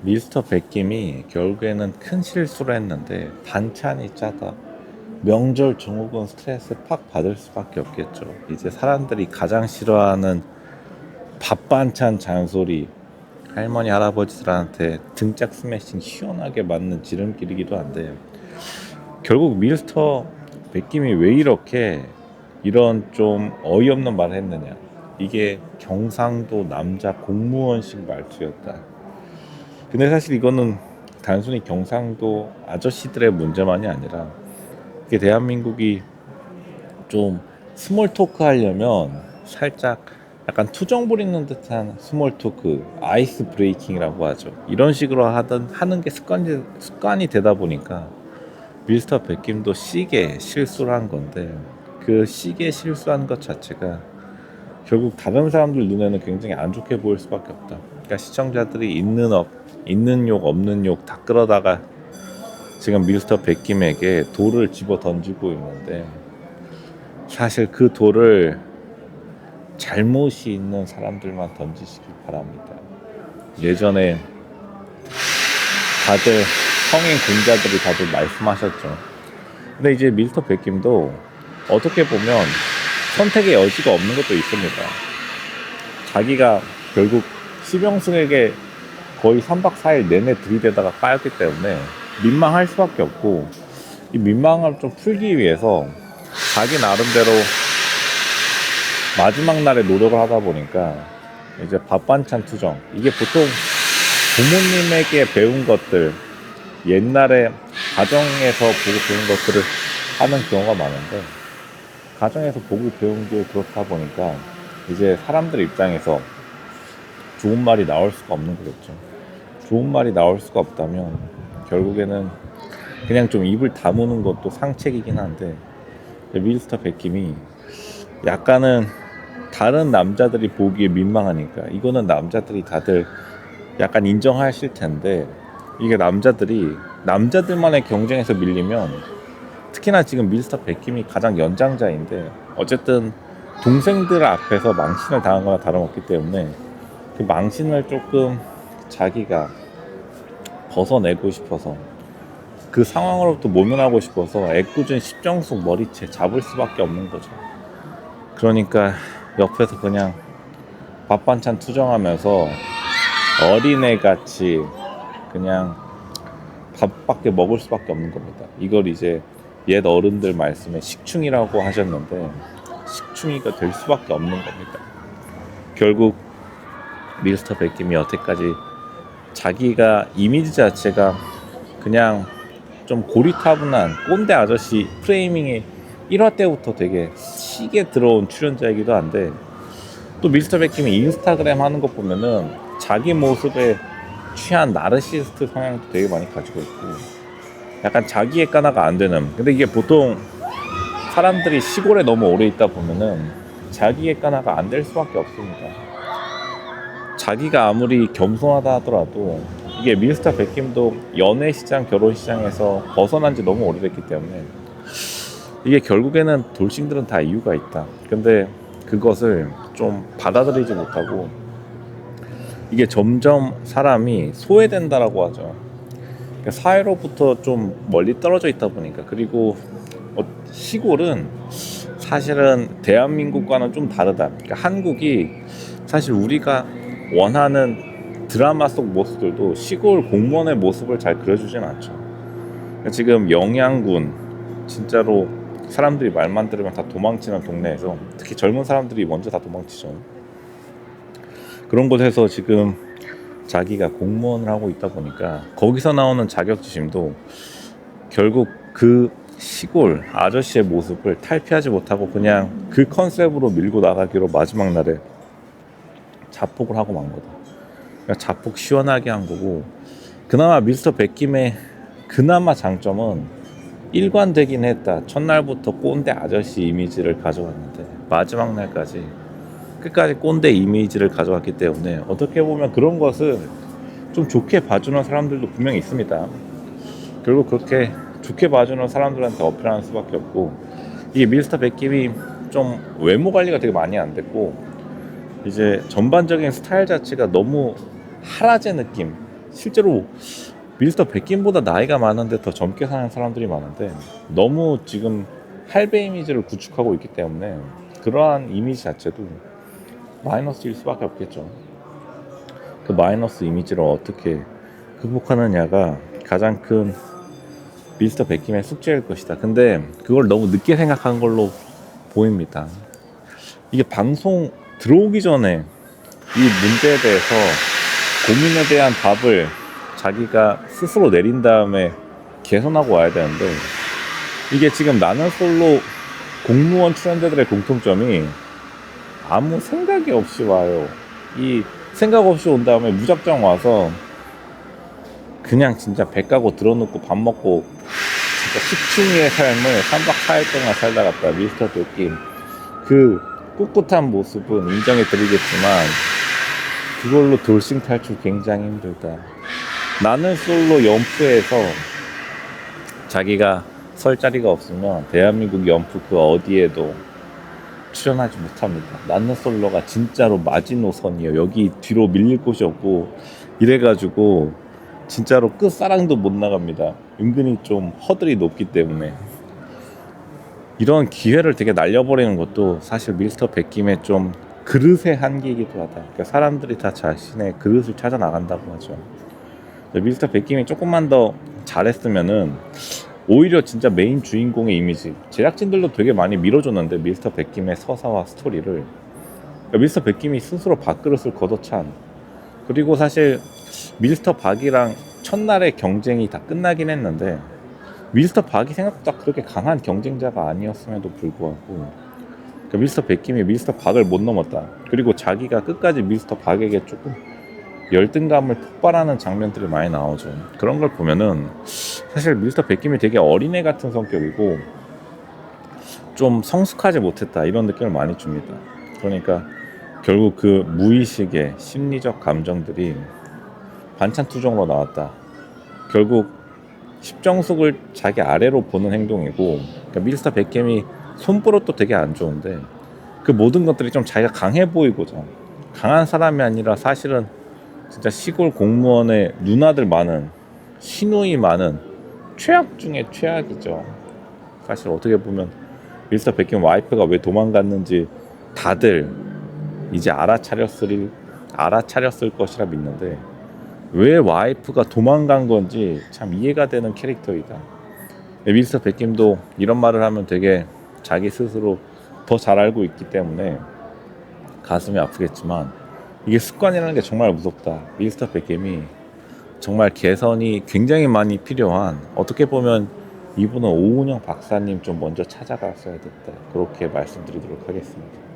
미스터 백김이 결국에는 큰 실수를 했는데 반찬이 짜다. 명절 증후군 스트레스 팍 받을 수밖에 없겠죠. 이제 사람들이 가장 싫어하는 밥 반찬 잔소리, 할머니 할아버지들한테 등짝 스매싱 시원하게 맞는 지름길이기도 한데, 결국 미스터 백김이 왜 이렇게 이런 좀 어이없는 말을 했느냐. 이게 경상도 남자 공무원식 말투였다. 근데 사실 이거는 단순히 경상도 아저씨들의 문제만이 아니라, 이게 대한민국이 좀 스몰 토크 하려면 살짝 약간 투정 부리는 듯한 스몰 토크, 아이스 브레이킹이라고 하죠. 이런 식으로 하는 게 습관이 되다 보니까 미스터 백김도 시계 실수를 한 건데, 그 시계 실수한 것 자체가 결국 다른 사람들 눈에는 굉장히 안 좋게 보일 수밖에 없다. 그러니까 시청자들이 있는 욕 없는 욕 다 끌어다가 지금 미스터 백김에게 돌을 집어 던지고 있는데, 사실 그 돌을 잘못이 있는 사람들만 던지시길 바랍니다. 예전에 다들 성인 군자들이 다들 말씀하셨죠. 근데 이제 미스터 백김도 어떻게 보면 선택의 여지가 없는 것도 있습니다. 자기가 결국 시병승에게 거의 3박 4일 내내 들이대다가 까였기 때문에 민망할 수밖에 없고, 이 민망함을 좀 풀기 위해서 자기 나름대로 마지막 날에 노력을 하다 보니까 이제 밥 반찬 투정, 이게 보통 부모님에게 배운 것들, 옛날에 가정에서 보고 배운 것들을 하는 경우가 많은데, 가정에서 보고 배운 게 그렇다 보니까 이제 사람들 입장에서 좋은 말이 나올 수가 없는 거겠죠. 좋은 말이 나올 수가 없다면 결국에는 그냥 좀 입을 다무는 것도 상책이긴 한데, 미스터 백김이 약간은 다른 남자들이 보기에 민망하니까, 이거는 남자들이 다들 약간 인정하실 텐데, 이게 남자들만의 경쟁에서 밀리면, 특히나 지금 미스터 백김이 가장 연장자인데 어쨌든 동생들 앞에서 망신을 당한 거나 다름없기 때문에, 그 망신을 조금 자기가 벗어내고 싶어서, 그 상황으로부터 모면하고 싶어서 애꿎은 십정숙 머리채 잡을 수밖에 없는 거죠. 그러니까 옆에서 그냥 밥 반찬 투정하면서 어린애같이 그냥 밥밖에 먹을 수밖에 없는 겁니다. 이걸 이제 옛 어른들 말씀에 식충이라고 하셨는데, 식충이가 될 수밖에 없는 겁니다. 결국 미스터 백김이 여태까지 자기가 이미지 자체가 그냥 좀 고리타분한 꼰대 아저씨 프레이밍에 1화 때부터 되게 시게 들어온 출연자이기도 한데, 또 미스터 백김이 인스타그램 하는 거 보면은 자기 모습에 취한 나르시스트 성향도 되게 많이 가지고 있고, 약간 자기의 까나가 안 되는, 근데 이게 보통 사람들이 시골에 너무 오래 있다 보면은 자기의 까나가 안 될 수밖에 없습니다. 자기가 아무리 겸손하다 하더라도, 이게 미스터 백김도 연애 시장, 결혼 시장에서 벗어난 지 너무 오래됐기 때문에, 이게 결국에는 돌싱들은 다 이유가 있다. 근데 그것을 좀 받아들이지 못하고, 이게 점점 사람이 소외된다라고 하죠. 그러니까 사회로부터 좀 멀리 떨어져 있다 보니까, 그리고 시골은 사실은 대한민국과는 좀 다르다. 그러니까 한국이 사실 우리가 원하는 드라마 속 모습들도 시골 공무원의 모습을 잘 그려주진 않죠. 그러니까 지금 영양군, 진짜로 사람들이 말만 들으면 다 도망치는 동네에서 특히 젊은 사람들이 먼저 다 도망치죠. 그런 곳에서 지금 자기가 공무원을 하고 있다 보니까 거기서 나오는 자격지심도 결국 그 시골 아저씨의 모습을 탈피하지 못하고 그냥 그 컨셉으로 밀고 나가기로 마지막 날에 자폭을 하고 만 거다. 그러니까 자폭 시원하게 한 거고, 그나마 미스터 백김의 그나마 장점은 일관되긴 했다. 첫날부터 꼰대 아저씨 이미지를 가져왔는데 마지막 날까지 끝까지 꼰대 이미지를 가져왔기 때문에, 어떻게 보면 그런 것을 좀 좋게 봐주는 사람들도 분명히 있습니다. 결국 그렇게 좋게 봐주는 사람들한테 어필하는 수밖에 없고, 이게 미스터 백김이 좀 외모 관리가 되게 많이 안 됐고, 이제 전반적인 스타일 자체가 너무 하라제 느낌, 실제로 미스터 백김보다 나이가 많은데 더 젊게 사는 사람들이 많은데 너무 지금 할배 이미지를 구축하고 있기 때문에 그러한 이미지 자체도 마이너스일 수밖에 없겠죠. 그 마이너스 이미지를 어떻게 극복하느냐가 가장 큰 미스터 백김의 숙제일 것이다. 근데 그걸 너무 늦게 생각한 걸로 보입니다. 이게 방송 들어오기 전에 이 문제에 대해서 고민에 대한 답을 자기가 스스로 내린 다음에 개선하고 와야 되는데 이게 지금 나는 솔로 공무원 출연자들의 공통점이 아무 생각이 없이 와요. 이 생각 없이 온 다음에 무작정 와서 그냥 진짜 배 까고 들어놓고 밥 먹고 진짜 식충이의 삶을 3박 4일 동안 살다 갔다 미스터 백김 그 꿋꿋한 모습은 인정해 드리겠지만 그걸로 돌싱 탈출 굉장히 힘들다. 나는 솔로 연프에서 자기가 설 자리가 없으면 대한민국 연프 그 어디에도 출연하지 못합니다. 나는 솔로가 진짜로 마지노선이에요. 여기 뒤로 밀릴 곳이 없고 이래가지고 진짜로 끝사랑도 못 나갑니다. 은근히 좀 허들이 높기 때문에 이런 기회를 되게 날려버리는 것도 사실 미스터 백김의 좀 그릇의 한계이기도 하다. 그러니까 사람들이 다 자신의 그릇을 찾아 나간다고 하죠. 미스터 백김이 조금만 더 잘했으면은 오히려 진짜 메인 주인공의 이미지 제작진들도 되게 많이 밀어줬는데 미스터 백김의 서사와 스토리를 그러니까 미스터 백김이 스스로 밥그릇을 걷어찬 그리고 사실 미스터 박이랑 첫날의 경쟁이 다 끝나긴 했는데 미스터 박이 생각보다 그렇게 강한 경쟁자가 아니었음에도 불구하고 그러니까 미스터 백김이 미스터 박을 못 넘었다. 그리고 자기가 끝까지 미스터 박에게 조금 열등감을 폭발하는 장면들이 많이 나오죠. 그런 걸 보면은 사실 미스터 백김이 되게 어린애 같은 성격이고 좀 성숙하지 못했다 이런 느낌을 많이 줍니다. 그러니까 결국 그 무의식의 심리적 감정들이 반찬투정으로 나왔다. 결국 십정숙을 자기 아래로 보는 행동이고 그러니까 미스터 백김이 손버릇도 되게 안 좋은데 그 모든 것들이 좀 자기가 강해 보이고자 강한 사람이 아니라 사실은 진짜 시골 공무원의 누나들 많은 시누이 많은 최악 중에 최악이죠. 사실 어떻게 보면 미스터 백김 와이프가 왜 도망갔는지 다들 이제 알아차렸을 것이라 믿는데 왜 와이프가 도망간 건지 참 이해가 되는 캐릭터이다. 미스터 백김도 이런 말을 하면 되게 자기 스스로 더 잘 알고 있기 때문에 가슴이 아프겠지만 이게 습관이라는 게 정말 무섭다. 미스터 백김이 정말 개선이 굉장히 많이 필요한 어떻게 보면 이분은 오은영 박사님 좀 먼저 찾아갔어야 됐다. 그렇게 말씀드리도록 하겠습니다.